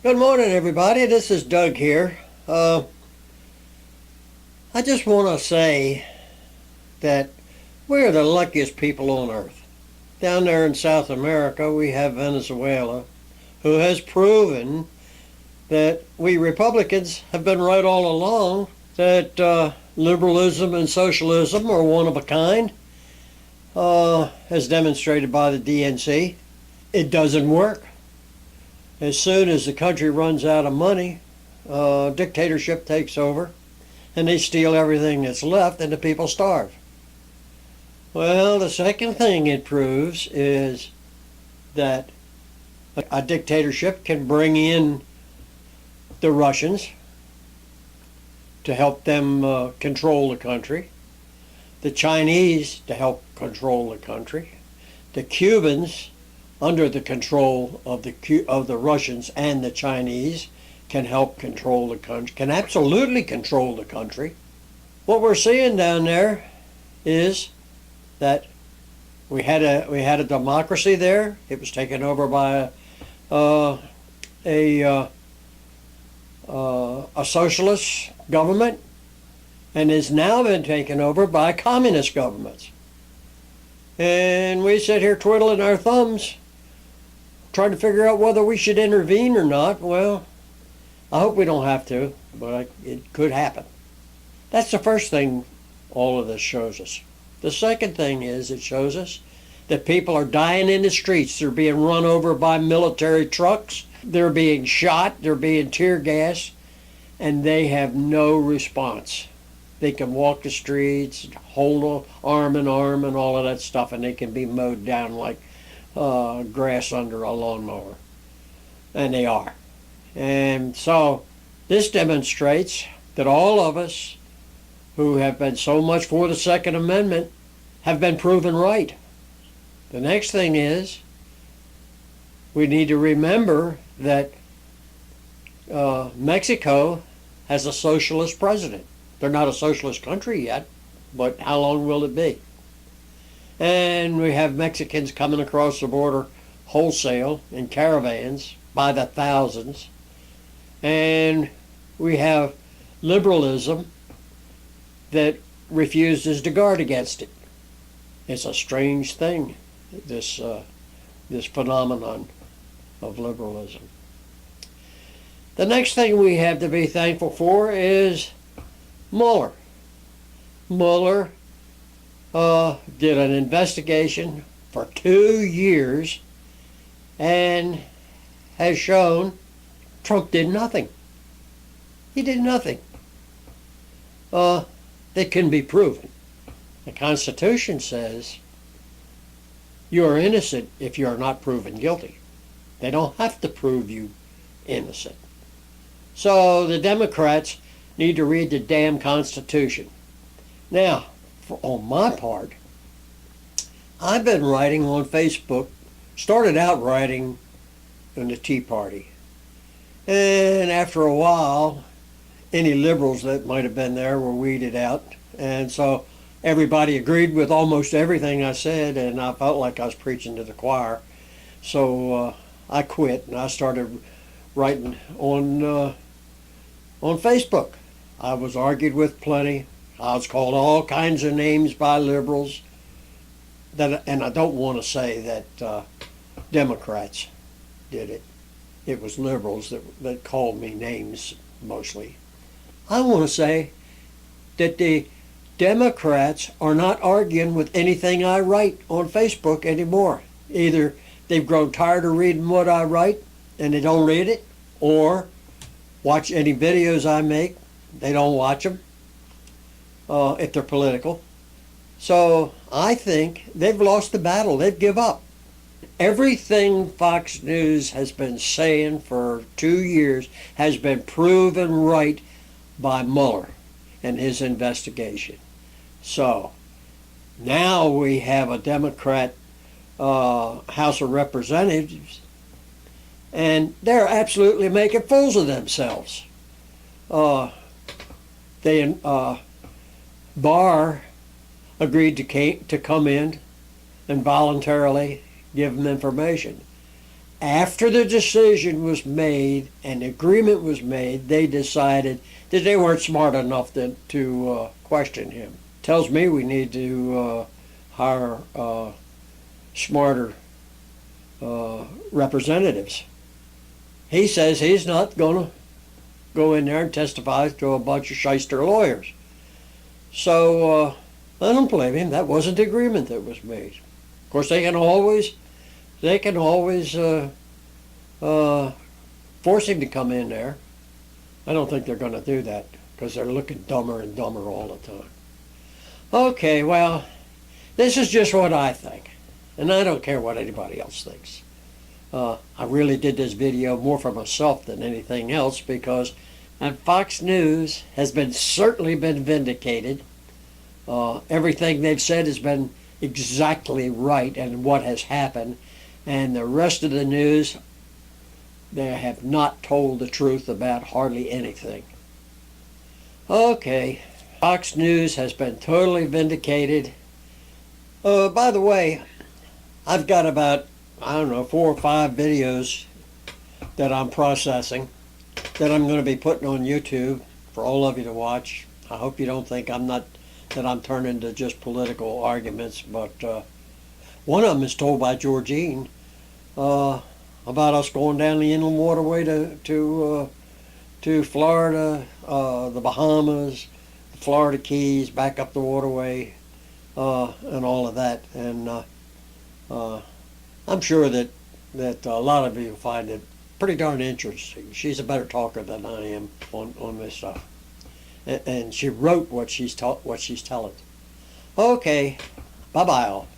Good morning, everybody. This is Doug here. I just want to say that we're the luckiest people on earth. Down there in South America, we have Venezuela, who has proven that we Republicans have been right all along, that liberalism and socialism are one of a kind, as demonstrated by the DNC. It doesn't work. As soon as the country runs out of money, dictatorship takes over, and they steal everything that's left, and the people starve. Well, the second thing it proves is that a dictatorship can bring in the Russians to help them control the country, the Chinese to help control the country, the Cubans under the control of the Russians and the Chinese can help control the country, can absolutely control the country. What we're seeing down there is that we had a democracy there. It was taken over by a socialist government, and has now been taken over by communist governments. And we sit here twiddling our thumbs, trying to figure out whether we should intervene or not. Well, I hope we don't have to, but it could happen. That's the first thing all of this shows us. The second thing is it shows us that people are dying in the streets. They're being run over by military trucks. They're being shot. They're being tear gassed, and they have no response. They can walk the streets, hold arm in arm and all of that stuff, and they can be mowed down like grass under a lawnmower. And they are. And so this demonstrates that all of us who have been so much for the Second Amendment have been proven right. The next thing is we need to remember that Mexico has a socialist president. They're not a socialist country yet, but how long will it be? And we have Mexicans coming across the border wholesale in caravans by the thousands. And we have liberalism that refuses to guard against it. It's a strange thing, this phenomenon of liberalism. The next thing we have to be thankful for is Mueller. Mueller did an investigation for 2 years and has shown Trump did nothing. He did nothing. That can be proven. The Constitution says you are innocent if you are not proven guilty. They don't have to prove you innocent. So the Democrats need to read the damn Constitution. Now, on my part, I've been writing on Facebook, started out writing in the Tea Party. And after a while, any liberals that might have been there were weeded out. And so everybody agreed with almost everything I said, and I felt like I was preaching to the choir. So I quit, and I started writing on Facebook. I was argued with plenty. I was called all kinds of names by liberals. And I don't want to say that Democrats did it. It was liberals that called me names mostly. I want to say that the Democrats are not arguing with anything I write on Facebook anymore. Either they've grown tired of reading what I write and they don't read it, or watch any videos I make, they don't watch them if they're political. So I think they've lost the battle. They've given up. Everything Fox News has been saying for 2 years has been proven right by Mueller and his investigation. So now we have a Democrat House of Representatives, and they're absolutely making fools of themselves. Barr agreed to come in and voluntarily give them information. After the decision was made and the agreement was made, they decided that they weren't smart enough to question him. Tells me we need to hire smarter representatives. He says he's not going to go in there and testify to a bunch of shyster lawyers. So I don't blame him. That wasn't the agreement that was made. Of course, they can always force him to come in there. I don't think they're going to do that because they're looking dumber and dumber all the time. Okay, well, this is just what I think, and I don't care what anybody else thinks. I really did this video more for myself than anything else because Fox News has certainly been vindicated. Everything they've said has been exactly right and what has happened, and the rest of the news, they have not told the truth about hardly anything. Okay, Fox News has been totally vindicated. By the way, I've got about, I don't know, 4 or 5 videos that I'm processing that I'm going to be putting on YouTube for all of you to watch. I hope you don't think that I'm turning to just political arguments, but one of them is told by Georgine about us going down the inland waterway to Florida, the Bahamas, the Florida Keys, back up the waterway, and all of that. And I'm sure that a lot of you find it pretty darn interesting. She's a better talker than I am on this stuff, and she wrote what she's telling. Okay, bye bye all.